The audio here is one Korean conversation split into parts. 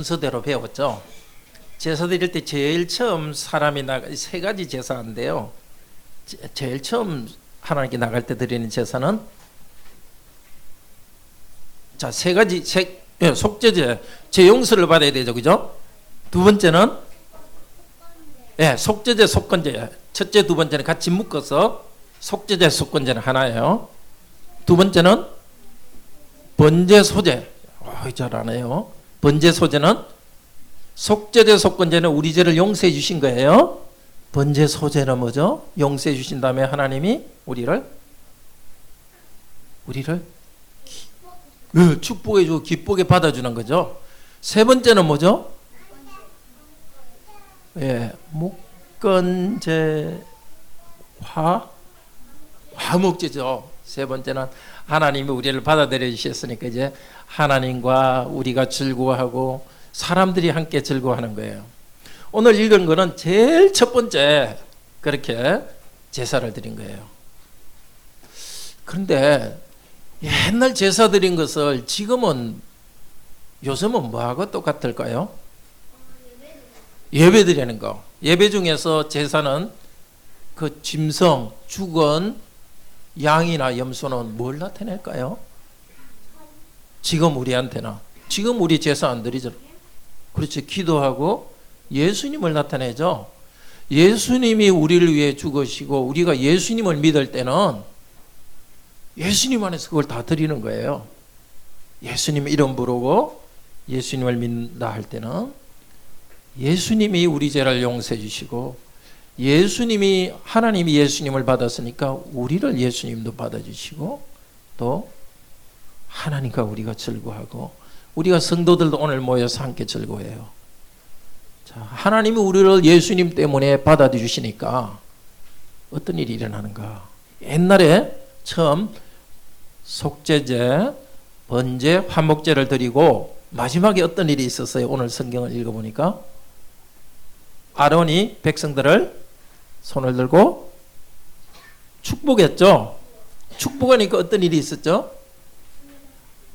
순서대로 배웠죠. 제사 드릴 때 제일 처음 사람이 세 가지 제사인데요. 제일 처음 하나님께 나갈 때 드리는 제사는 세 가지 속죄제, 제 용서를 받아야 되죠, 그죠? 두 번째는 속죄제, 속건제. 첫째, 두 번째는 같이 묶어서 속죄제, 속건제는 하나예요. 두 번째는 번제, 소제. 잘하네요. 번제, 소제는 속죄제, 속건제는 우리 죄를 용서해 주신 거예요. 번제, 소제는 뭐죠? 용서해 주신 다음에 하나님이 우리를 축복해 주고 기쁘게 받아주는 거죠. 세 번째는 뭐죠? 묵건제, 화목제죠. 세 번째는 하나님이 우리를 받아들여 주셨으니까 이제 하나님과 우리가 즐거워하고 사람들이 함께 즐거워하는 거예요. 오늘 읽은 거는 제일 첫 번째 그렇게 제사를 드린 거예요. 그런데 옛날 제사 드린 것을 요즘은 뭐하고 똑같을까요? 예배 드리는 거. 예배 중에서 제사는 그 짐승, 죽은 양이나 염소는 뭘 나타낼까요? 지금 우리 제사 안 드리죠. 그렇지. 기도하고 예수님을 나타내죠. 예수님이 우리를 위해 죽으시고 우리가 예수님을 믿을 때는 예수님 안에서 그걸 다 드리는 거예요. 예수님 이름 부르고 예수님을 믿는다 할 때는 예수님이 우리 죄를 용서해 주시고 하나님이 예수님을 받았으니까 우리를 예수님도 받아주시고 또 하나님과 우리가 즐거워하고 우리가 성도들도 오늘 모여서 함께 즐거워해요. 하나님이 우리를 예수님 때문에 받아주시니까 어떤 일이 일어나는가? 옛날에 처음 속죄제, 번제, 화목제를 드리고 마지막에 어떤 일이 있었어요? 오늘 성경을 읽어보니까 아론이 백성들을 손을 들고 축복했죠. 축복하니까 어떤 일이 있었죠?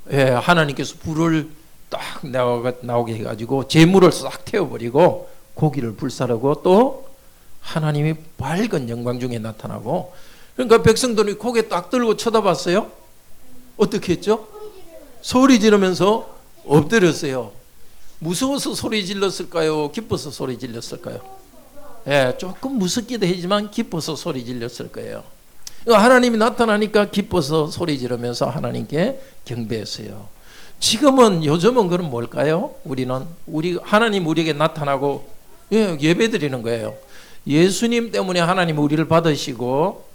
하나님께서 불을 딱 나오게 해가지고 재물을 싹 태워버리고 고기를 불사르고 또 하나님이 밝은 영광 중에 나타나고 그러니까 백성들이 고개 딱 들고 쳐다봤어요. 어떻게 했죠? 소리 지르면서 엎드렸어요. 무서워서 소리 질렀을까요? 기뻐서 소리 질렀을까요? 조금 무섭기도 하지만 기뻐서 소리 질렀을 거예요. 하나님이 나타나니까 기뻐서 소리 지르면서 하나님께 경배했어요. 요즘은 그럼 뭘까요? 하나님 우리에게 나타나고 예배 드리는 거예요. 예수님 때문에 하나님 우리를 받으시고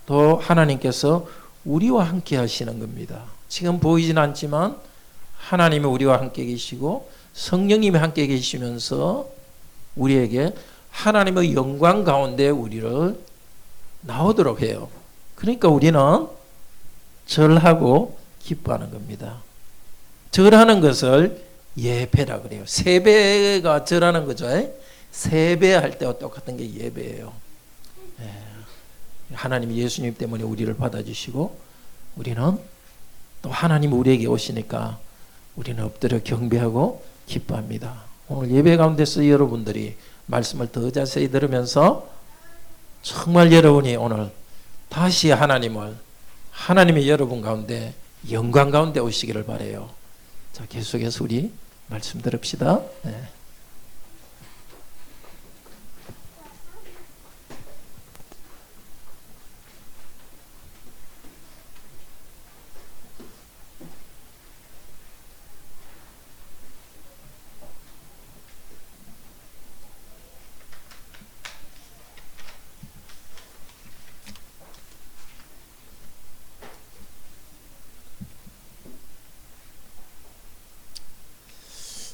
또 하나님께서 우리와 함께 하시는 겁니다. 지금 보이진 않지만 하나님이 우리와 함께 계시고 성령님이 함께 계시면서 우리에게 하나님의 영광 가운데 우리를 나오도록 해요. 그러니까 우리는 절하고 기뻐하는 겁니다. 절하는 것을 예배라 그래요. 세배가 절하는 거죠. 세배할 때와 똑같은 게 예배예요. 하나님이 예수님 때문에 우리를 받아주시고 우리는 또 하나님 우리에게 오시니까 우리는 엎드려 경배하고 기뻐합니다. 오늘 예배 가운데서 여러분들이 말씀을 더 자세히 들으면서 정말 여러분이 오늘 다시 하나님의 여러분 가운데 영광 가운데 오시기를 바라요. 자, 계속해서 우리 말씀 들읍시다.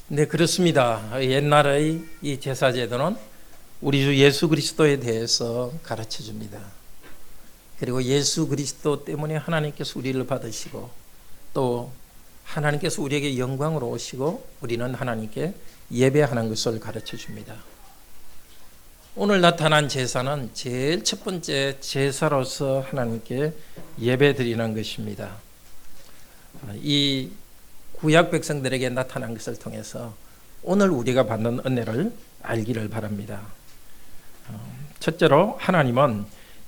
네, 그렇습니다. 옛날의 이 제사제도는 우리 주 예수 그리스도에 대해서 가르쳐 줍니다. 그리고 예수 그리스도 때문에 하나님께서 우리를 받으시고 또 하나님께서 우리에게 영광으로 오시고 우리는 하나님께 예배하는 것을 가르쳐 줍니다. 오늘 나타난 제사는 제일 첫 번째 제사로서 하나님께 예배 드리는 것입니다. 이 구약 백성들에게 나타난 것을 통해서 오늘 우리가 받는 은혜를 알기를 바랍니다. 첫째로 하나님은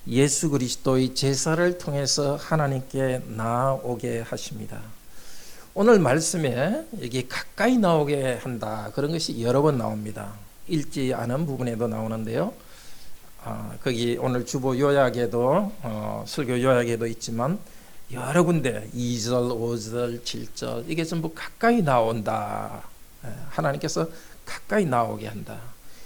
예수 그리스도의 제사를 통해서 하나님께 나아오게 하십니다. 오늘 말씀에 여기 가까이 나오게 한다, 그런 것이 여러 번 나옵니다. 읽지 않은 부분에도 나오는데요. 거기 오늘 주보 요약에도 설교 요약에도 있지만 여러 군데 2절, 5절, 7절 이게 전부 가까이 나온다. 하나님께서 가까이 나오게 한다.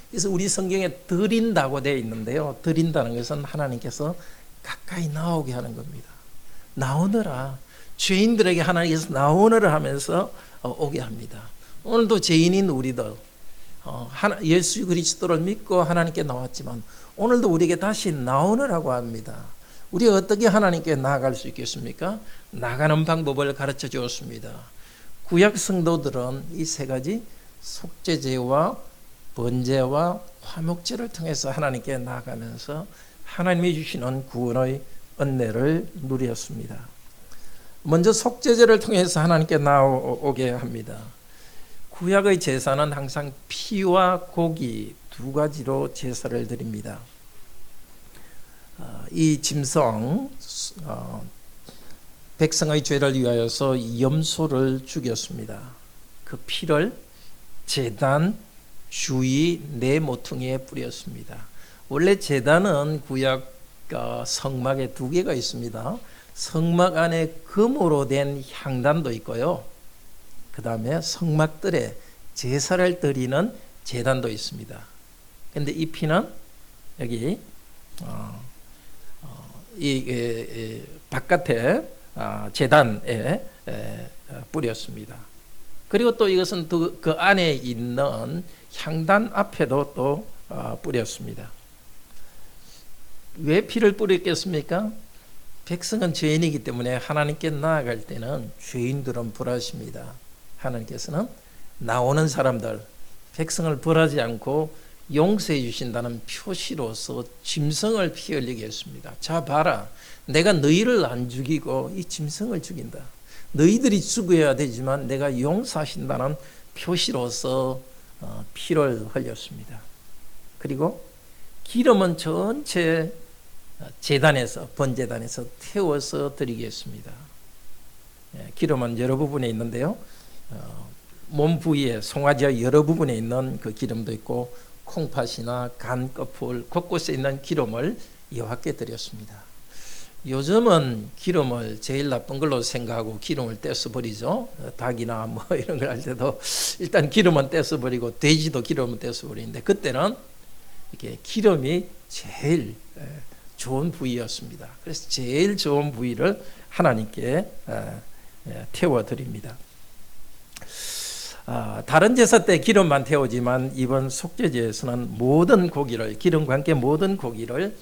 그래서 우리 성경에 드린다고 되어 있는데요. 드린다는 것은 하나님께서 가까이 나오게 하는 겁니다. 나오너라. 죄인들에게 하나님께서 나오너라 하면서 오게 합니다. 오늘도 죄인인 우리들 예수 그리스도를 믿고 하나님께 나왔지만 오늘도 우리에게 다시 나오느라고 합니다. 우리가 어떻게 하나님께 나아갈 수 있겠습니까? 나가는 방법을 가르쳐 주었습니다. 구약 성도들은 이 세 가지 속죄제와 번제와 화목제를 통해서 하나님께 나아가면서 하나님이 주시는 구원의 은혜를 누렸습니다. 먼저 속죄제를 통해서 하나님께 나오게 합니다. 구약의 제사는 항상 피와 고기 두 가지로 제사를 드립니다. 이 짐승 백성의 죄를 위하여서 염소를 죽였습니다. 그 피를 제단 주위 네 모퉁이에 뿌렸습니다. 원래 제단은 구약 성막에 두 개가 있습니다. 성막 안에 금으로 된 향단도 있고요. 그 다음에 성막들에 제사를 드리는 제단도 있습니다. 그런데 이 피는 여기 이 바깥에 제단에 뿌렸습니다. 그리고 또 이것은 그 안에 있는 향단 앞에도 또 뿌렸습니다. 왜 피를 뿌렸겠습니까? 백성은 죄인이기 때문에 하나님께 나아갈 때는 죄인들은 벌하십니다. 하나님께서는 나오는 사람들, 백성을 벌하지 않고 용서해 주신다는 표시로서 짐승을 피 흘리게 했습니다. 자 봐라, 내가 너희를 안 죽이고 이 짐승을 죽인다. 너희들이 죽어야 되지만 내가 용서하신다는 표시로서 피를 흘렸습니다. 그리고 기름은 전체 제단에서 번제단에서 태워서 드리겠습니다. 기름은 여러 부분에 있는데요. 몸 부위에 송아지와 여러 부분에 있는 그 기름도 있고 콩팥이나 간 껍질 곳곳에 있는 기름을 여호와께 드렸습니다. 요즘은 기름을 제일 나쁜 걸로 생각하고 기름을 떼서 버리죠. 닭이나 뭐 이런 걸 할 때도 일단 기름은 떼서 버리고 돼지도 기름은 떼서 버리는데 그때는 이렇게 기름이 제일 좋은 부위였습니다. 그래서 제일 좋은 부위를 하나님께 태워 드립니다. 다른 제사 때 기름만 태우지만 이번 속죄제에서는 모든 고기를, 기름과 함께 모든 고기를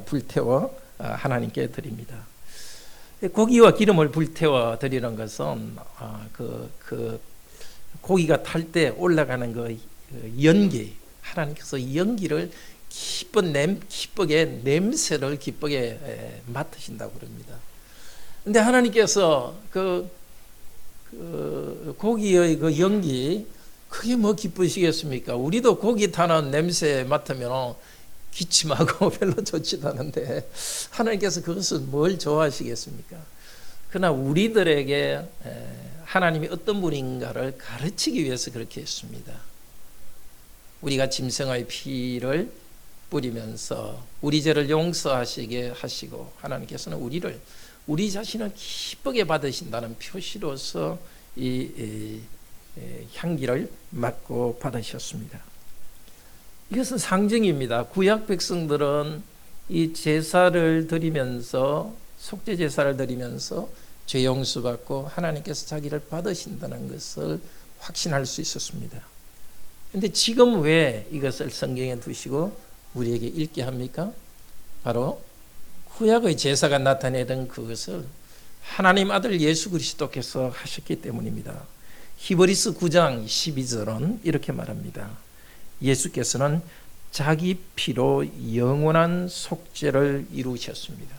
불태워 하나님께 드립니다. 고기와 기름을 불태워 드리는 것은 그 고기가 탈 때 올라가는 그 연기, 하나님께서 연기를 기쁘게 냄새를 기쁘게 맡으신다고 그럽니다. 그런데 하나님께서 그 고기의 그 연기, 그게 뭐 기쁘시겠습니까? 우리도 고기 타는 냄새 맡으면 기침하고 별로 좋지도 않은데 하나님께서 그것을 뭘 좋아하시겠습니까? 그러나 우리들에게 하나님이 어떤 분인가를 가르치기 위해서 그렇게 했습니다. 우리가 짐승의 피를 뿌리면서 우리 죄를 용서하시게 하시고 하나님께서는 우리 자신을 기쁘게 받으신다는 표시로서 이 향기를 맡고 받으셨습니다. 이것은 상징입니다. 구약 백성들은 이 제사를 드리면서 속죄 제사를 드리면서 죄 용서 받고 하나님께서 자기를 받으신다는 것을 확신할 수 있었습니다. 그런데 지금 왜 이것을 성경에 두시고 우리에게 읽게 합니까? 바로 구약의 제사가 나타내던 그것을 하나님 아들 예수 그리스도께서 하셨기 때문입니다. 히브리서 9장 12절은 이렇게 말합니다. 예수께서는 자기 피로 영원한 속죄를 이루셨습니다.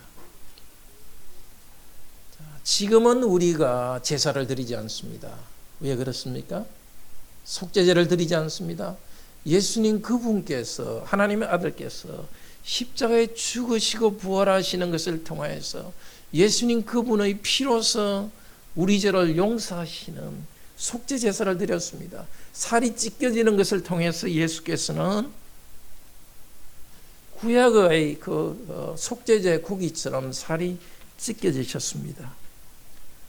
지금은 우리가 제사를 드리지 않습니다. 왜 그렇습니까? 속죄제를 드리지 않습니다. 예수님 그분께서, 하나님의 아들께서 십자가에 죽으시고 부활하시는 것을 통하여서 예수님 그분의 피로서 우리 죄를 용서하시는 속죄 제사를 드렸습니다. 살이 찢겨지는 것을 통해서 예수께서는 구약의 그 속죄제 고기처럼 살이 찢겨지셨습니다.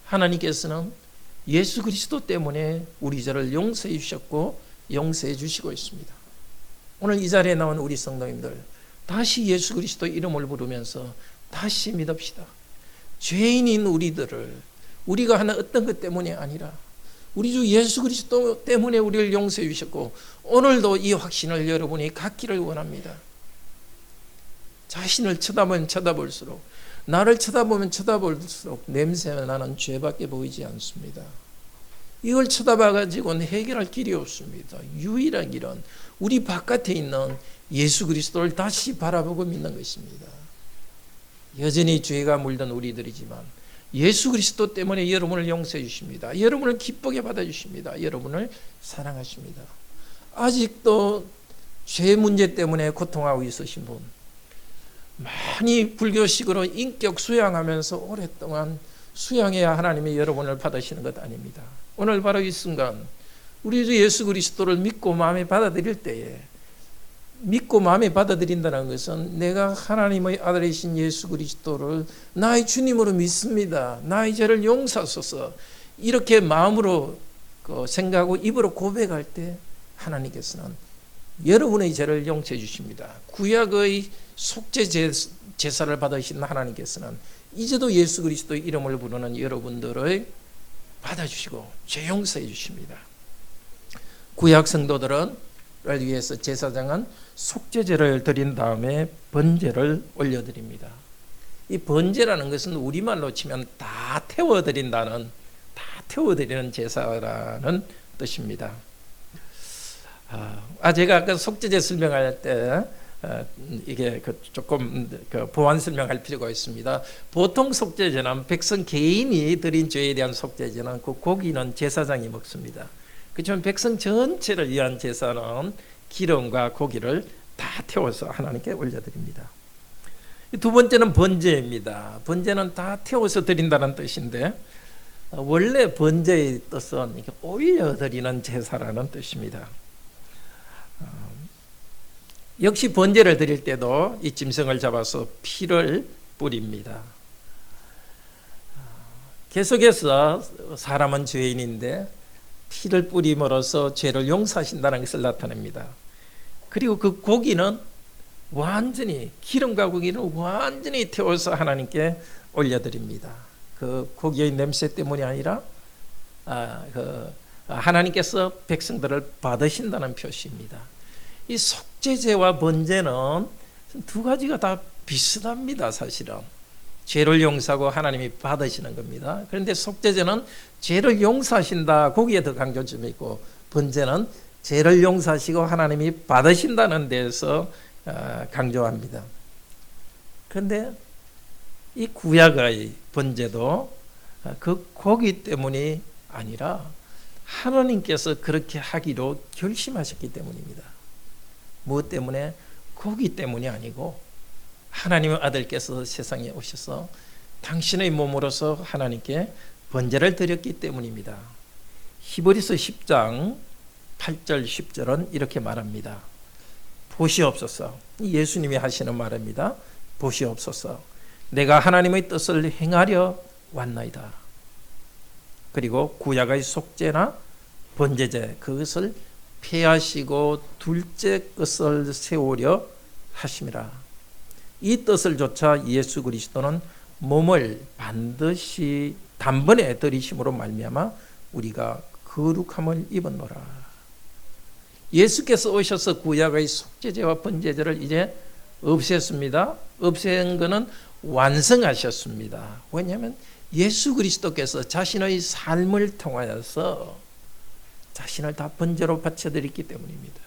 하나님께서는 예수 그리스도 때문에 우리 죄를 용서해 주셨고 용서해 주시고 있습니다. 오늘 이 자리에 나온 우리 성도님들, 다시 예수 그리스도 이름을 부르면서 다시 믿읍시다. 죄인인 우리들을 우리가 하는 어떤 것 때문이 아니라 우리 주 예수 그리스도 때문에 우리를 용서해 주셨고, 오늘도 이 확신을 여러분이 갖기를 원합니다. 자신을 쳐다보면 쳐다볼수록, 나를 쳐다보면 쳐다볼수록 냄새가 나는 죄밖에 보이지 않습니다. 이걸 쳐다봐가지고는 해결할 길이 없습니다. 유일한 길은 우리 바깥에 있는 예수 그리스도를 다시 바라보고 믿는 것입니다. 여전히 죄가 물든 우리들이지만 예수 그리스도 때문에 여러분을 용서해 주십니다. 여러분을 기쁘게 받아주십니다. 여러분을 사랑하십니다. 아직도 죄 문제 때문에 고통하고 있으신 분, 많이 불교식으로 인격 수양하면서 오랫동안 수양해야 하나님이 여러분을 받으시는 것 아닙니다. 오늘 바로 이 순간 우리 주 예수 그리스도를 믿고 마음에 받아들일 때에, 믿고 마음에 받아들인다는 것은 내가 하나님의 아들이신 예수 그리스도를 나의 주님으로 믿습니다, 나의 죄를 용서하소서, 이렇게 마음으로 생각하고 입으로 고백할 때 하나님께서는 여러분의 죄를 용서해 주십니다. 구약의 속죄 제사를 받으신 하나님께서는 이제도 예수 그리스도의 이름을 부르는 여러분들을 받아주시고 죄 용서해 주십니다. 구약 성도들을 위해서 제사장은 속죄제를 드린 다음에 번제를 올려드립니다. 이 번제라는 것은 우리말로 치면 다 태워드린다는, 다 태워드리는 제사라는 뜻입니다. 제가 아까 속죄제 설명할 때 이게 조금 보완 설명할 필요가 있습니다. 보통 속죄제는 백성 개인이 드린 죄에 대한 속죄제는 그 고기는 제사장이 먹습니다. 그렇지만 백성 전체를 위한 제사는 기름과 고기를 다 태워서 하나님께 올려드립니다. 두 번째는 번제입니다. 번제는 다 태워서 드린다는 뜻인데, 원래 번제의 뜻은 올려드리는 제사라는 뜻입니다. 역시 번제를 드릴 때도 이 짐승을 잡아서 피를 뿌립니다. 계속해서 사람은 죄인인데 피를 뿌림으로써 죄를 용서하신다는 것을 나타냅니다. 그리고 그 고기는 완전히, 기름과 고기는 완전히 태워서 하나님께 올려드립니다. 그 고기의 냄새 때문이 아니라 하나님께서 백성들을 받으신다는 표시입니다. 이 속죄제와 번제는 두 가지가 다 비슷합니다. 사실은 죄를 용서하고 하나님이 받으시는 겁니다. 그런데 속죄제는 죄를 용서하신다, 거기에 더 강조점이 있고, 번제는 죄를 용서하시고 하나님이 받으신다는 데서 강조합니다. 그런데 이 구약의 번제도 그 고기 때문이 아니라 하나님께서 그렇게 하기로 결심하셨기 때문입니다. 무엇 때문에? 고기 때문이 아니고 하나님의 아들께서 세상에 오셔서 당신의 몸으로서 하나님께 번제를 드렸기 때문입니다. 히브리서 10장 8절 10절은 이렇게 말합니다. 보시옵소서, 예수님이 하시는 말입니다. 보시옵소서, 내가 하나님의 뜻을 행하려 왔나이다. 그리고 구약의 속죄나 번제제, 그것을 폐하시고 둘째 것을 세우려 하심이라. 이 뜻을 조차 예수 그리스도는 몸을 반드시 단번에 들이심으로 말미암아 우리가 거룩함을 입었노라. 예수께서 오셔서 구약의 속죄제와 번제제를 이제 없앴습니다. 없앤 것은 완성하셨습니다. 왜냐하면 예수 그리스도께서 자신의 삶을 통하여서 자신을 다 번제로 바쳐드렸기 때문입니다.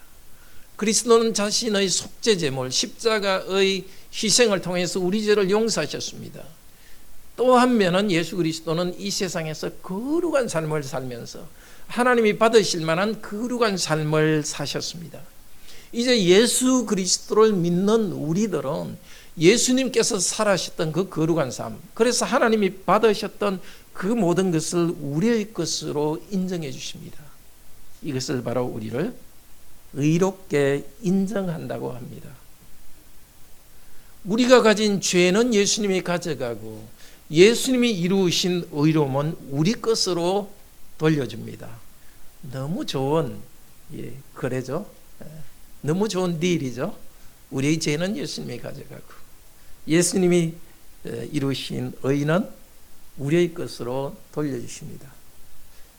그리스도는 자신의 속죄제물 십자가의 희생을 통해서 우리 죄를 용서하셨습니다. 또 한 면은 예수 그리스도는 이 세상에서 거룩한 삶을 살면서 하나님이 받으실 만한 거룩한 삶을 사셨습니다. 이제 예수 그리스도를 믿는 우리들은 예수님께서 살아셨던 그 거룩한 삶, 그래서 하나님이 받으셨던 그 모든 것을 우리의 것으로 인정해 주십니다. 이것을 바로 우리를 의롭게 인정한다고 합니다. 우리가 가진 죄는 예수님이 가져가고 예수님이 이루신 의로움은 우리 것으로 돌려줍니다. 너무 좋은 거래죠. 너무 좋은 딜이죠. 우리의 죄는 예수님이 가져가고 예수님이 이루신 의는 우리의 것으로 돌려주십니다.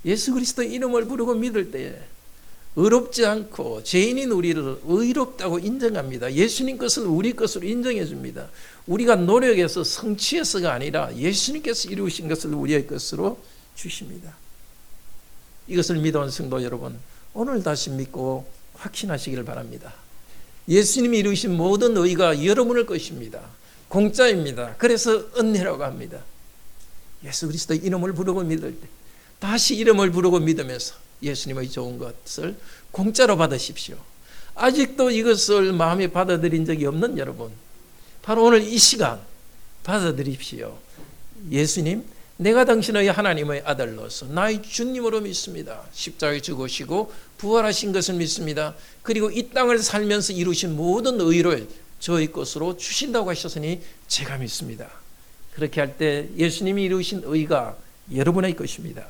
예수 그리스도 이름을 부르고 믿을 때에 의롭지 않고 죄인인 우리를 의롭다고 인정합니다. 예수님 것을 우리 것으로 인정해 줍니다. 우리가 노력해서 성취해서가 아니라 예수님께서 이루신 것을 우리의 것으로 주십니다. 이것을 믿어온 성도 여러분, 오늘 다시 믿고 확신하시기를 바랍니다. 예수님이 이루신 모든 의가 여러분의 것입니다. 공짜입니다. 그래서 은혜라고 합니다. 예수 그리스도의 이름을 부르고 믿을 때 다시 이름을 부르고 믿으면서 예수님의 좋은 것을 공짜로 받으십시오. 아직도 이것을 마음에 받아들인 적이 없는 여러분, 바로 오늘 이 시간 받아들입시오. 예수님, 내가 당신의 하나님의 아들로서 나의 주님으로 믿습니다. 십자가에 죽으시고 부활하신 것을 믿습니다. 그리고 이 땅을 살면서 이루신 모든 의를 저의 것으로 주신다고 하셨으니 제가 믿습니다. 그렇게 할 때 예수님이 이루신 의가 여러분의 것입니다.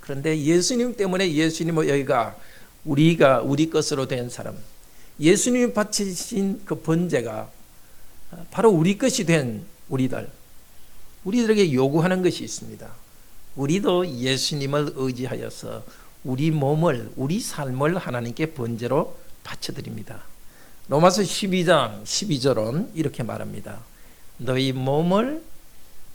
그런데 예수님 때문에 예수님의 의가 우리 것으로 된 사람, 예수님이 바치신 그 번제가 바로 우리 것이 된 우리들에게 요구하는 것이 있습니다. 우리도 예수님을 의지하여서 우리 몸을, 우리 삶을 하나님께 번제로 바쳐드립니다. 로마서 12장 12절은 이렇게 말합니다. 너희 몸을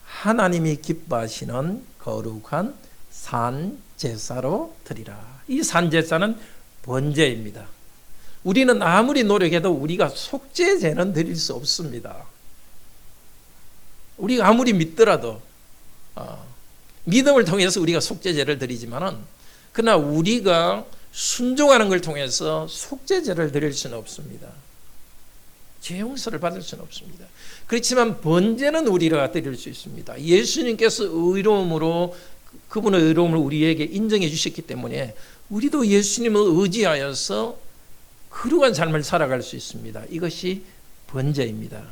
하나님이 기뻐하시는 거룩한 산제사로 드리라. 이 산제사는 번제입니다. 우리는 아무리 노력해도 우리가 속죄제는 드릴 수 없습니다. 우리가 아무리 믿더라도 믿음을 통해서 우리가 속죄제를 드리지만은 그러나 우리가 순종하는 걸 통해서 속죄제를 드릴 수는 없습니다. 죄 용서를 받을 수는 없습니다. 그렇지만 번제는 우리가 드릴 수 있습니다. 예수님께서 의로움으로 그분의 의로움을 우리에게 인정해 주셨기 때문에 우리도 예수님을 의지하여서 거룩한 삶을 살아갈 수 있습니다. 이것이 번제입니다.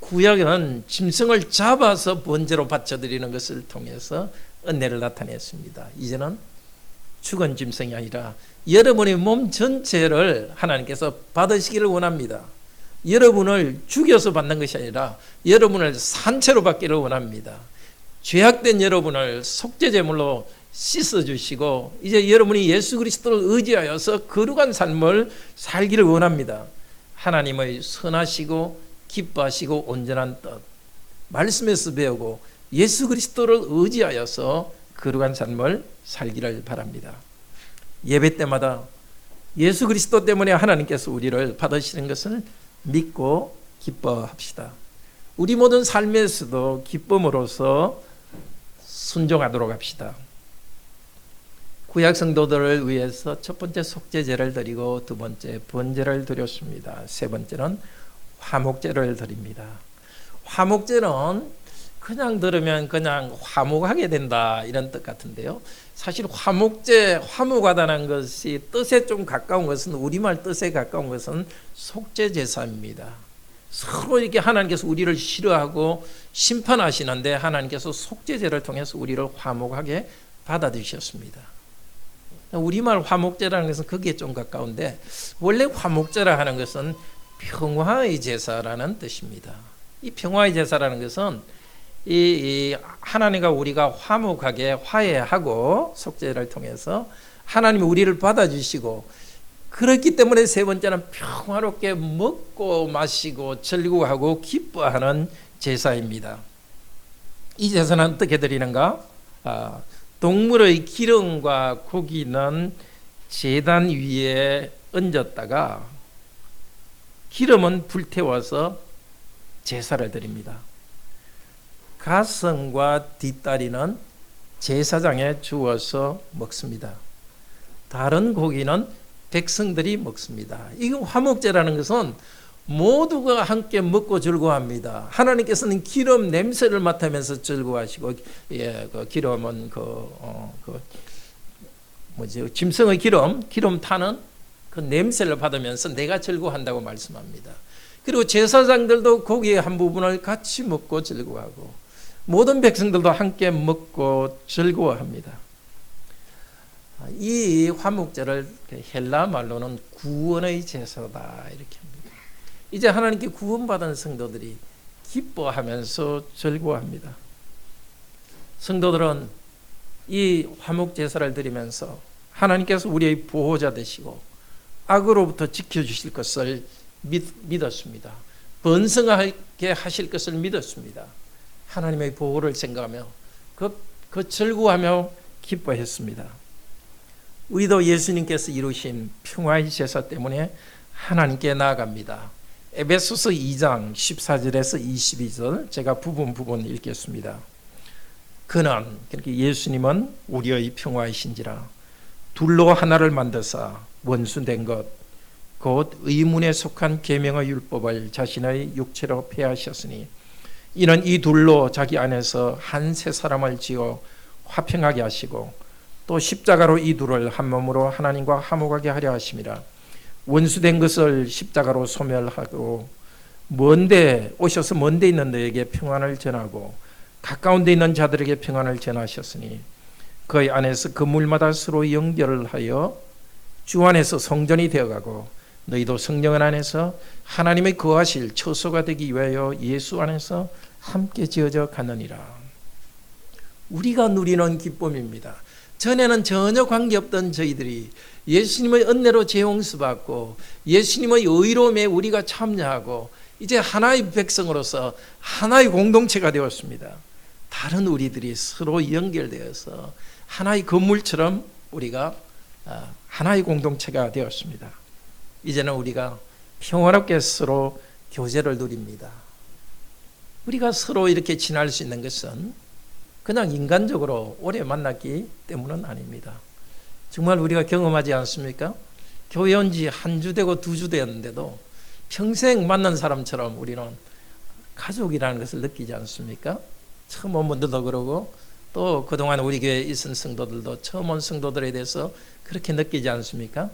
구약은 짐승을 잡아서 번제로 바쳐드리는 것을 통해서 은혜를 나타냈습니다. 이제는 죽은 짐승이 아니라 여러분의 몸 전체를 하나님께서 받으시기를 원합니다. 여러분을 죽여서 받는 것이 아니라 여러분을 산채로 받기를 원합니다. 죄악된 여러분을 속죄제물로 씻어주시고 이제 여러분이 예수 그리스도를 의지하여서 거룩한 삶을 살기를 원합니다. 하나님의 선하시고 기뻐하시고 온전한 뜻 말씀에서 배우고 예수 그리스도를 의지하여서 거룩한 삶을 살기를 바랍니다. 예배 때마다 예수 그리스도 때문에 하나님께서 우리를 받으시는 것을 믿고 기뻐합시다. 우리 모든 삶에서도 기쁨으로써 순종하도록 합시다. 구약 성도들을 위해서 첫 번째 속죄제를 드리고 두 번째 번제를 드렸습니다. 세 번째는 화목제를 드립니다. 화목제는 그냥 들으면 그냥 화목하게 된다 이런 뜻 같은데요. 사실 화목제, 화목하다는 것이 뜻에 좀 가까운 것은 우리말 뜻에 가까운 것은 속죄제사입니다. 서로 이렇게 하나님께서 우리를 싫어하고 심판하시는데 하나님께서 속죄제를 통해서 우리를 화목하게 받아들이셨습니다. 우리말 화목제라는 것은 거기에 좀 가까운데 원래 화목제라 하는 것은 평화의 제사라는 뜻입니다. 이 평화의 제사라는 것은 이 하나님과 우리가 화목하게 화해하고 속죄를 통해서 하나님이 우리를 받아주시고 그렇기 때문에 세 번째는 평화롭게 먹고 마시고 즐거워하고 기뻐하는 제사입니다. 이 제사는 어떻게 드리는가? 동물의 기름과 고기는 제단 위에 얹었다가 기름은 불태워서 제사를 드립니다. 가슴과 뒷다리는 제사장에 주어서 먹습니다. 다른 고기는 백성들이 먹습니다. 이 화목제라는 것은 모두가 함께 먹고 즐거워합니다. 하나님께서는 기름 냄새를 맡으면서 즐거워하시고, 그 기름은 짐승의 기름 타는 그 냄새를 받으면서 내가 즐거워한다고 말씀합니다. 그리고 제사장들도 고기의 한 부분을 같이 먹고 즐거워하고, 모든 백성들도 함께 먹고 즐거워합니다. 이 화목제를 헬라 말로는 구원의 제사다 이렇게 합니다. 이제 하나님께 구원받은 성도들이 기뻐하면서 즐거워합니다. 성도들은 이 화목제사를 드리면서 하나님께서 우리의 보호자 되시고 악으로부터 지켜주실 것을 믿었습니다. 번성하게 하실 것을 믿었습니다. 하나님의 보호를 생각하며 그 즐거워하며 기뻐했습니다. 우리도 예수님께서 이루신 평화의 제사 때문에 하나님께 나아갑니다. 에베소서 2장 14절에서 22절 제가 부분 읽겠습니다. 그는, 그러니까 예수님은 우리의 평화이신지라 둘로 하나를 만드사 원수된 것 곧 의문에 속한 계명의 율법을 자신의 육체로 폐하셨으니 이는 이 둘로 자기 안에서 한 새 사람을 지어 화평하게 하시고 또 십자가로 이 둘을 한 몸으로 하나님과 화목하게 하려 하심이라. 원수된 것을 십자가로 소멸하고 오셔서 먼데 있는 너에게 평안을 전하고 가까운 데 있는 자들에게 평안을 전하셨으니 그의 안에서 건물마다 서로 연결을 하여 주 안에서 성전이 되어가고 너희도 성령 안에서 하나님의 거하실 처소가 되기 위하여 예수 안에서 함께 지어져 가느니라. 우리가 누리는 기쁨입니다. 전에는 전혀 관계없던 저희들이 예수님의 은혜로 재용서받고 예수님의 의로움에 우리가 참여하고 이제 하나의 백성으로서 하나의 공동체가 되었습니다. 다른 우리들이 서로 연결되어서 하나의 건물처럼 우리가 하나의 공동체가 되었습니다. 이제는 우리가 평화롭게 서로 교제를 누립니다. 우리가 서로 이렇게 지낼 수 있는 것은 그냥 인간적으로 오래 만났기 때문은 아닙니다. 정말 우리가 경험하지 않습니까? 교회 온 지 한 주 되고 두 주 되었는데도 평생 만난 사람처럼 우리는 가족이라는 것을 느끼지 않습니까? 처음 온 분들도 그러고 또 그동안 우리 교회에 있은 성도들도 처음 온 성도들에 대해서 그렇게 느끼지 않습니까?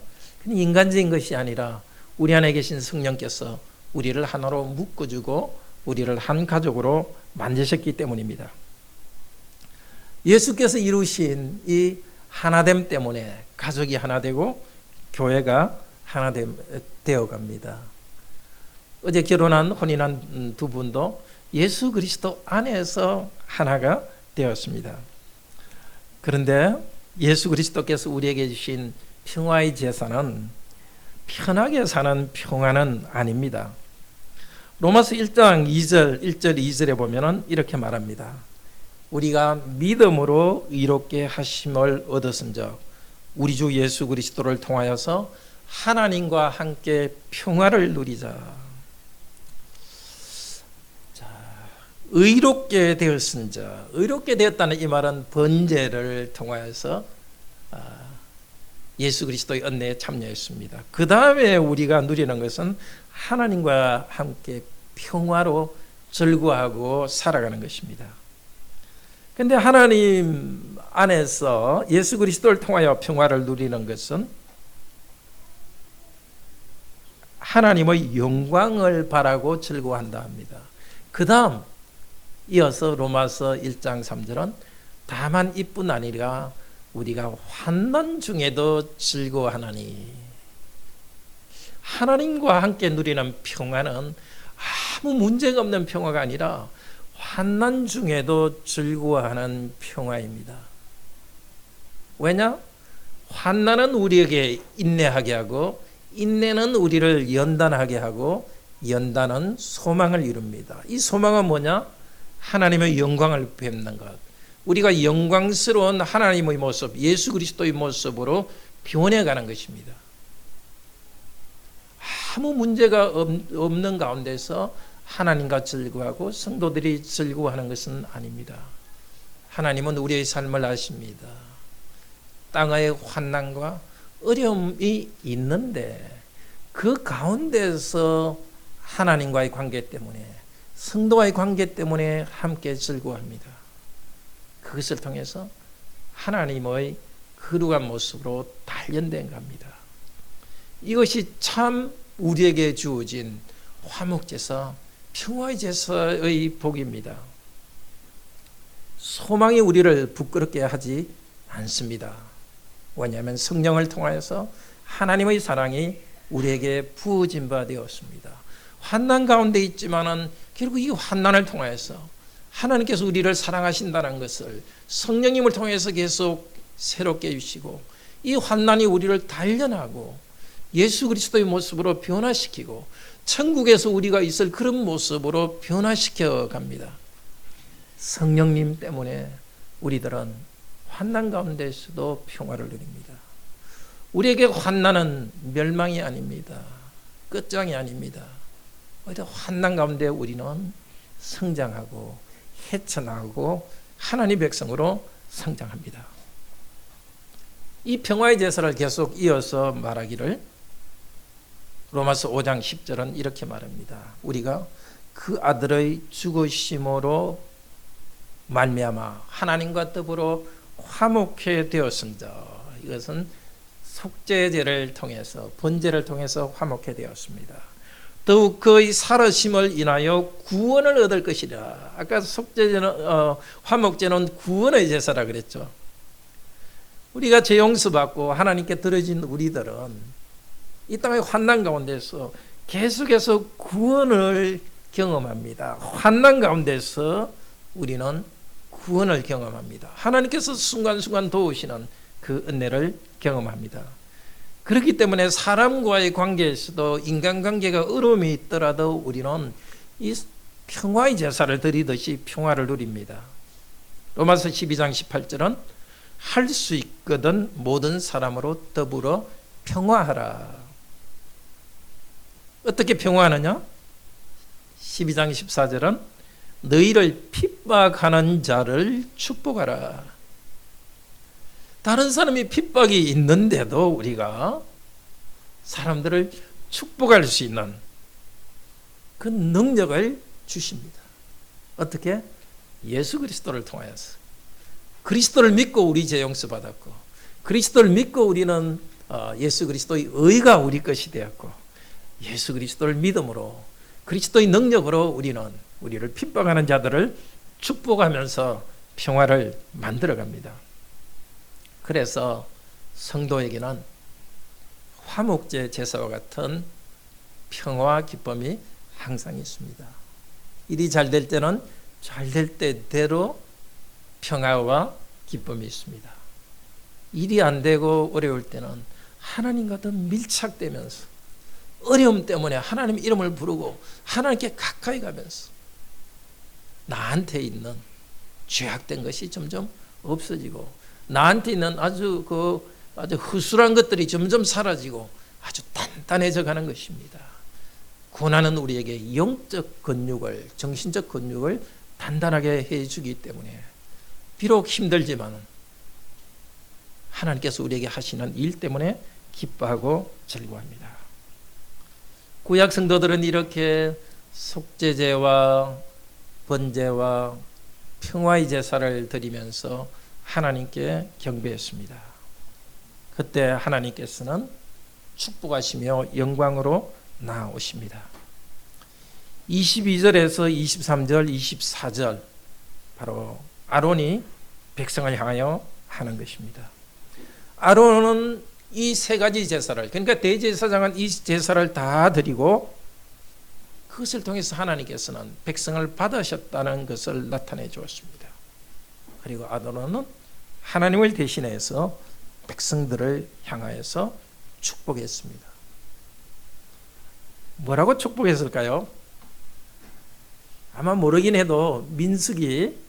인간적인 것이 아니라 우리 안에 계신 성령께서 우리를 하나로 묶어주고 우리를 한 가족으로 만드셨기 때문입니다. 예수께서 이루신 이 하나됨 때문에 가족이 하나 되고 교회가 하나 되어갑니다. 어제 결혼한 혼인한 두 분도 예수 그리스도 안에서 하나가 되었습니다. 그런데 예수 그리스도께서 우리에게 주신 평화의 제사는 편하게 사는 평화는 아닙니다. 로마서 1장 2절 2절에 보면 이렇게 말합니다. 우리가 믿음으로 의롭게 하심을 얻었은즉 우리 주 예수 그리스도를 통하여서 하나님과 함께 평화를 누리자. 자, 의롭게 되었은즉, 의롭게 되었다는 이 말은 번제를 통하여서 예수 그리스도의 은혜에 참여했습니다. 그 다음에 우리가 누리는 것은 하나님과 함께 평화로 즐거워하고 살아가는 것입니다. 그런데 하나님 안에서 예수 그리스도를 통하여 평화를 누리는 것은 하나님의 영광을 바라고 즐거워한다 합니다. 그 다음 이어서 로마서 1장 3절은 다만 이뿐 아니라 우리가 환난 중에도 즐거워하나니. 하나님과 함께 누리는 평화는 아무 문제가 없는 평화가 아니라 환난 중에도 즐거워하는 평화입니다. 왜냐? 환난은 우리에게 인내하게 하고 인내는 우리를 연단하게 하고 연단은 소망을 이룹니다. 이 소망은 뭐냐? 하나님의 영광을 뵙는 것. 우리가 영광스러운 하나님의 모습, 예수 그리스도의 모습으로 변해가는 것입니다. 아무 문제가 없는 가운데서 하나님과 즐거워하고 성도들이 즐거워하는 것은 아닙니다. 하나님은 우리의 삶을 아십니다. 땅의 환난과 어려움이 있는데 그 가운데서 하나님과의 관계 때문에, 성도와의 관계 때문에 함께 즐거워합니다. 그것을 통해서 하나님의 거룩한 모습으로 단련된 겁니다. 이것이 참 우리에게 주어진 화목제사, 평화의 제사의 복입니다. 소망이 우리를 부끄럽게 하지 않습니다. 왜냐하면 성령을 통하여서 하나님의 사랑이 우리에게 부어진 바 되었습니다. 환난 가운데 있지만은 결국 이 환난을 통하여서 하나님께서 우리를 사랑하신다는 것을 성령님을 통해서 계속 새롭게 해주시고, 이 환난이 우리를 단련하고 예수 그리스도의 모습으로 변화시키고 천국에서 우리가 있을 그런 모습으로 변화시켜 갑니다. 성령님 때문에 우리들은 환난 가운데서도 평화를 누립니다. 우리에게 환난은 멸망이 아닙니다. 끝장이 아닙니다. 오히려 환난 가운데 우리는 성장하고 헤쳐나가고 하나님의 백성으로 성장합니다. 이 평화의 제사를 계속 이어서 말하기를 로마서 5장 10절은 이렇게 말합니다. 우리가 그 아들의 죽으심으로 말미암아 하나님과 더불어 화목해 되었습니다. 이것은 속죄제를 통해서, 번제를 통해서 화목해 되었습니다. 더욱 그의 살으심을 인하여 구원을 얻을 것이라. 아까 속죄제는 화목제는 구원의 제사라 그랬죠. 우리가 죄 용서받고 하나님께 드려진 우리들은 이 땅의 환난 가운데서 계속해서 구원을 경험합니다. 환난 가운데서 우리는 구원을 경험합니다. 하나님께서 순간순간 도우시는 그 은혜를 경험합니다. 그렇기 때문에 사람과의 관계에서도, 인간관계가 어려움이 있더라도 우리는 이 평화의 제사를 드리듯이 평화를 누립니다. 로마서 12장 18절은 할 수 있거든 모든 사람으로 더불어 평화하라. 어떻게 평화하느냐? 12장 14절은 너희를 핍박하는 자를 축복하라. 다른 사람이 핍박이 있는데도 우리가 사람들을 축복할 수 있는 그 능력을 주십니다. 어떻게? 예수 그리스도를 통하여서. 그리스도를 믿고 우리 죄 용서 받았고, 그리스도를 믿고 우리는 예수 그리스도의 의가 우리 것이 되었고, 예수 그리스도를 믿음으로, 그리스도의 능력으로 우리를 핍박하는 자들을 축복하면서 평화를 만들어갑니다. 그래서 성도에게는 화목제 제사와 같은 평화 기쁨이 항상 있습니다. 일이 잘 될 때는 잘 될 때대로 평화와 기쁨이 있습니다. 일이 안 되고 어려울 때는 하나님과 더 밀착되면서 어려움 때문에 하나님 이름을 부르고 하나님께 가까이 가면서 나한테 있는 죄악된 것이 점점 없어지고, 나한테 있는 아주 허술한 것들이 점점 사라지고 아주 단단해져 가는 것입니다. 고난은 우리에게 영적 근육을, 정신적 근육을 단단하게 해주기 때문에 비록 힘들지만 하나님께서 우리에게 하시는 일 때문에 기뻐하고 즐거워합니다. 구약 성도들은 이렇게 속죄제와 번제와 평화의 제사를 드리면서 하나님께 경배했습니다. 그때 하나님께서는 축복하시며 영광으로 나오십니다. 22절에서 23절, 24절 바로 아론이 백성을 향하여 하는 것입니다. 아론은 이 세 가지 제사를, 그러니까 대제사장은 이 제사를 다 드리고 그것을 통해서 하나님께서는 백성을 받으셨다는 것을 나타내 주었습니다. 그리고 아론은 하나님을 대신해서 백성들을 향하여서 축복했습니다. 뭐라고 축복했을까요? 아마 모르긴 해도 민수기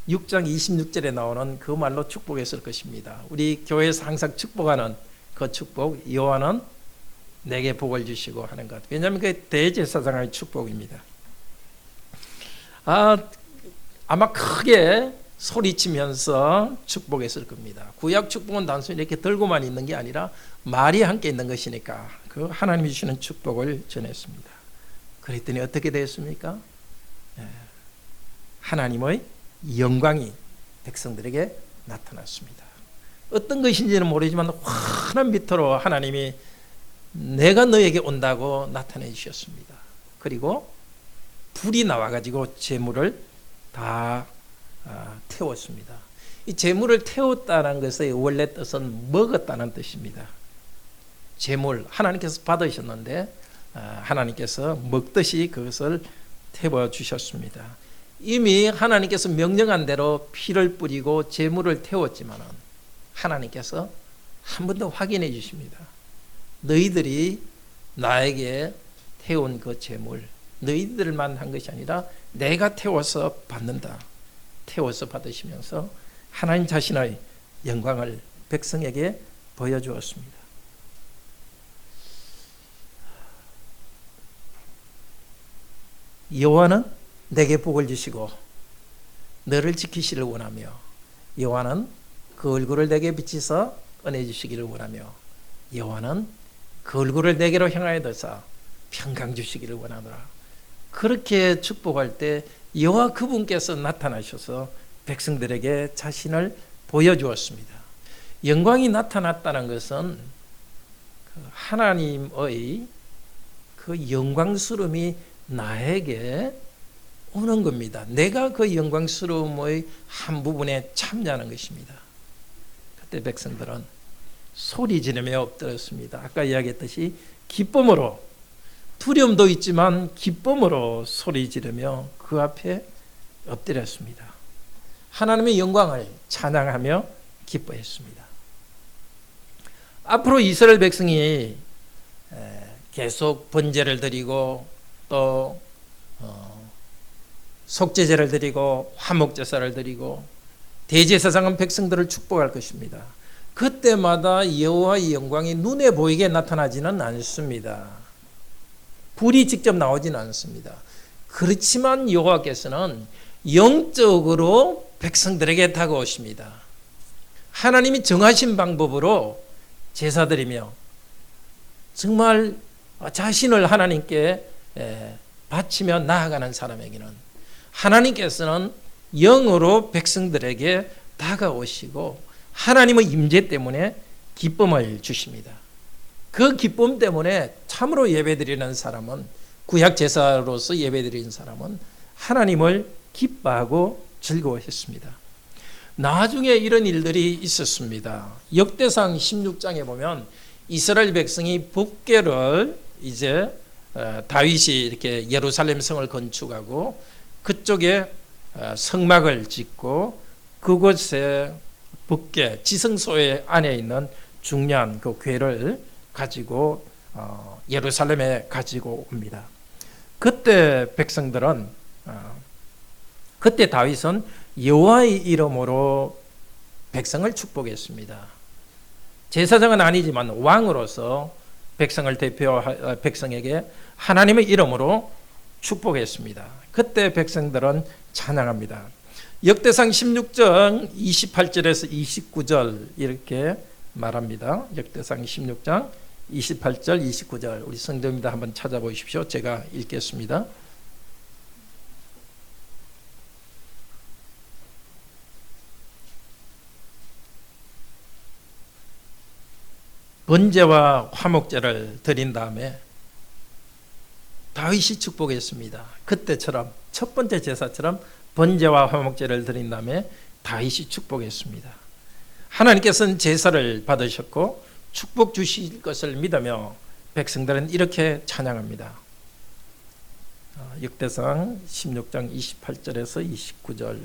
6장 26절에 나오는 그 말로 축복했을 것입니다. 우리 교회에서 항상 축복하는 그 축복, 여호와는 내게 복을 주시고 하는 것. 왜냐하면 그게 대제사장의 축복입니다. 아마 크게 소리치면서 축복했을 겁니다. 구약 축복은 단순히 이렇게 들고만 있는 게 아니라 말이 함께 있는 것이니까 그 하나님이 주시는 축복을 전했습니다. 그랬더니 어떻게 됐습니까? 하나님의 영광이 백성들에게 나타났습니다. 어떤 것인지는 모르지만 환한 빛으로 하나님이 내가 너에게 온다고 나타내 주셨습니다. 그리고 불이 나와가지고 재물을 다 태웠습니다. 이 재물을 태웠다는 것의 원래 뜻은 먹었다는 뜻입니다. 재물 하나님께서 받으셨는데 하나님께서 먹듯이 그것을 태워 주셨습니다. 이미 하나님께서 명령한 대로 피를 뿌리고 재물을 태웠지만은 하나님께서 한 번 더 확인해 주십니다. 너희들이 나에게 태운 그 재물, 너희들만 한 것이 아니라 내가 태워서 받는다. 태워서 받으시면서 하나님 자신의 영광을 백성에게 보여주었습니다. 여호와는 내게 복을 주시고 너를 지키시를 원하며 여호와는 그 얼굴을 내게 비치사 은혜 주시기를 원하며 여호와는 그 얼굴을 내게로 향하여 드사 평강 주시기를 원하노라. 그렇게 축복할 때 여호와 그분께서 나타나셔서 백성들에게 자신을 보여주었습니다. 영광이 나타났다는 것은 하나님의 그 영광스러움이 나에게 오는 겁니다. 내가 그 영광스러움의 한 부분에 참여하는 것입니다. 그때 백성들은 소리 지르며 엎드렸습니다. 아까 이야기했듯이 기쁨으로, 두려움도 있지만 기쁨으로 소리 지르며 그 앞에 엎드렸습니다. 하나님의 영광을 찬양하며 기뻐했습니다. 앞으로 이스라엘 백성이 계속 번제를 드리고 또 속죄제를 드리고 화목제사를 드리고 대제사장은 백성들을 축복할 것입니다. 그때마다 여호와의 영광이 눈에 보이게 나타나지는 않습니다. 불이 직접 나오지는 않습니다. 그렇지만 여호와께서는 영적으로 백성들에게 다가오십니다. 하나님이 정하신 방법으로 제사드리며 정말 자신을 하나님께 바치며 나아가는 사람에게는 하나님께서는 영으로 백성들에게 다가오시고 하나님의 임재 때문에 기쁨을 주십니다. 그 기쁨 때문에 참으로 예배드리는 사람은, 구약 제사로서 예배드리는 사람은 하나님을 기뻐하고 즐거워했습니다. 나중에 이런 일들이 있었습니다. 역대상 16장에 보면 이스라엘 백성이 법궤를 이제 다윗이 이렇게 예루살렘 성을 건축하고 그쪽에 성막을 짓고 그곳에 법궤 지성소의 안에 있는 중요한 그 궤를 가지고 예루살렘에 가지고 옵니다. 그때 백성들은 그때 다윗은 여호와의 이름으로 백성을 축복했습니다. 제사장은 아니지만 왕으로서 백성을 대표하 백성에게 하나님의 이름으로 축복했습니다. 그때 백성들은 찬양합니다. 역대상 16장 28절에서 29절 이렇게 말합니다. 역대상 16장 28절 29절 우리 성도입니다. 한번 찾아보십시오. 제가 읽겠습니다. 번제와 화목제를 드린 다음에 다윗이 축복했습니다. 그때처럼 첫 번째 제사처럼 번제와 화목제를 드린 다음에 다윗이 축복했습니다. 하나님께서는 제사를 받으셨고 축복 주실 것을 믿으며 백성들은 이렇게 찬양합니다. 역대상 16장 28절에서 29절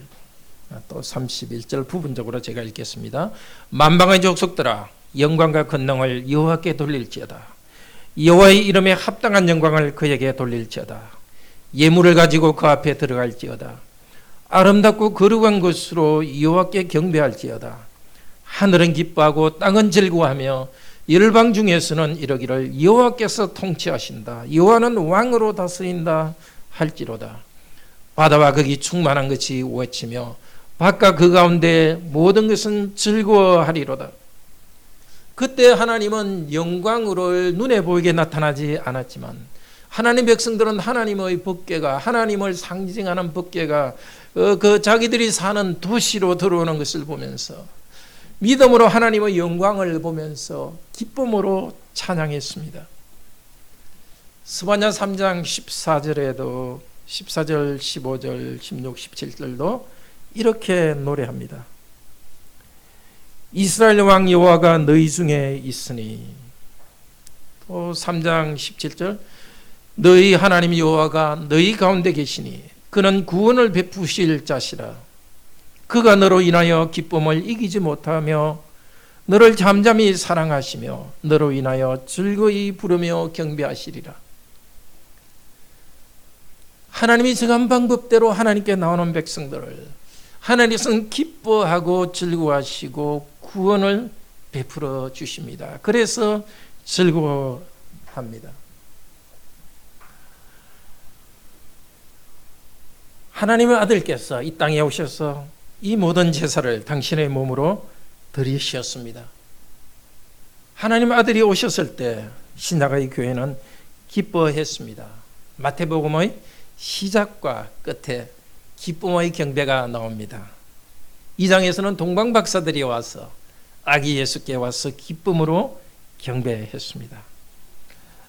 또 31절 부분적으로 제가 읽겠습니다. 만방의 족속들아 영광과 권능을 여호와께 돌릴지어다. 여호와의 이름에 합당한 영광을 그에게 돌릴지어다. 예물을 가지고 그 앞에 들어갈지어다. 아름답고 거룩한 것으로 여호와께 경배할지어다. 하늘은 기뻐하고 땅은 즐거워하며 열방 중에서는 이러기를 여호와께서 통치하신다. 여호와는 왕으로 다스린다 할지로다. 바다와 거기 충만한 것이 외치며 밭과 그 가운데 모든 것은 즐거워하리로다. 그때 하나님은 영광으로 눈에 보이게 나타나지 않았지만 하나님 백성들은 하나님의 법궤가, 하나님을 상징하는 법궤가 그 자기들이 사는 도시로 들어오는 것을 보면서 믿음으로 하나님의 영광을 보면서 기쁨으로 찬양했습니다. 스바냐 3장 14절에도 14절, 15절, 16, 17절도 이렇게 노래합니다. 이스라엘 왕 여호와가 너희 중에 있으니, 또 3장 17절, 너희 하나님 여호와가 너희 가운데 계시니 그는 구원을 베푸실 자시라. 그가 너로 인하여 기쁨을 이기지 못하며 너를 잠잠히 사랑하시며 너로 인하여 즐거이 부르며 경배하시리라. 하나님이 정한 방법대로 하나님께 나오는 백성들을 하나님은 기뻐하고 즐거워하시고 구원을 베풀어 주십니다. 그래서 즐거워합니다. 하나님의 아들께서 이 땅에 오셔서 이 모든 제사를 당신의 몸으로 드리셨습니다. 하나님의 아들이 오셨을 때 신약의 교회는 기뻐했습니다. 마태복음의 시작과 끝에 기쁨의 경배가 나옵니다. 2장에서는 동방박사들이 와서 아기 예수께 와서 기쁨으로 경배했습니다.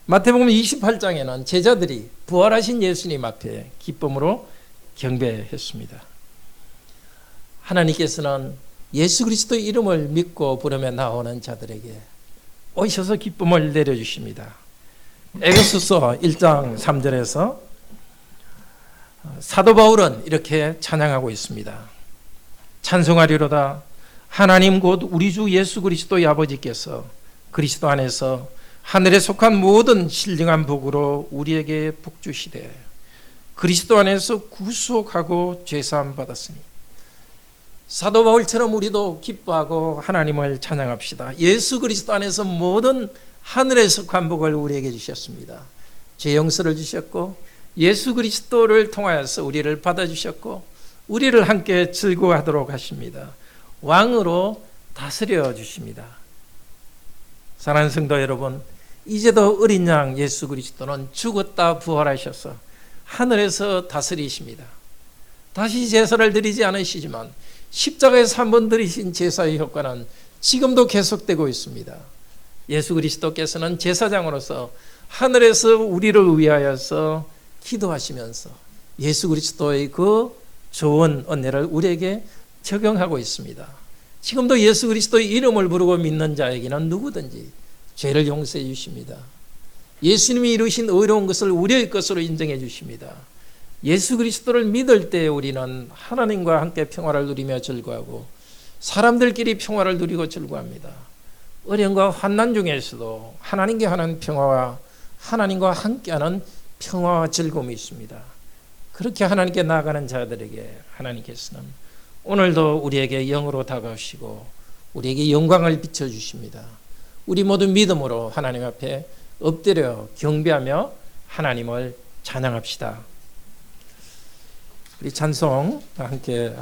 마태복음 28장에는 제자들이 부활하신 예수님 앞에 기쁨으로 경배했습니다. 하나님께서는 예수 그리스도의 이름을 믿고 부르며 나오는 자들에게 오셔서 기쁨을 내려주십니다. 에베소서 1장 3절에서 사도 바울은 이렇게 찬양하고 있습니다. 찬송하리로다. 하나님 곧 우리 주 예수 그리스도의 아버지께서 그리스도 안에서 하늘에 속한 모든 신령한 복으로 우리에게 복 주시되 그리스도 안에서 구속하고 죄사함 받았으니. 사도 바울처럼 우리도 기뻐하고 하나님을 찬양합시다. 예수 그리스도 안에서 모든 하늘에 속한 복을 우리에게 주셨습니다. 죄 용서를 주셨고 예수 그리스도를 통하여서 우리를 받아주셨고 우리를 함께 즐거워하도록 하십니다. 왕으로 다스려 주십니다. 사랑하는 성도 여러분, 이제도 어린 양 예수 그리스도는 죽었다 부활하셔서 하늘에서 다스리십니다. 다시 제사를 드리지 않으시지만 십자가에서 한 번 드리신 제사의 효과는 지금도 계속되고 있습니다. 예수 그리스도께서는 제사장으로서 하늘에서 우리를 위하여서 기도하시면서 예수 그리스도의 그 좋은 은혜를 우리에게 적용하고 있습니다. 지금도 예수 그리스도의 이름을 부르고 믿는 자에게는 누구든지 죄를 용서해 주십니다. 예수님이 이루신 의로운 것을 우리의 것으로 인정해 주십니다. 예수 그리스도를 믿을 때 우리는 하나님과 함께 평화를 누리며 즐거워하고 사람들끼리 평화를 누리고 즐거워합니다. 어려움과 환난 중에서도 하나님께 하는 평화와 하나님과 함께하는 평화와 즐거움이 있습니다. 그렇게 하나님께 나아가는 자들에게 하나님께서는 오늘도 우리에게 영으로 다가오시고 우리에게 영광을 비춰주십니다. 우리 모두 믿음으로 하나님 앞에 엎드려 경배하며 하나님을 찬양합시다. 우리 찬송 함께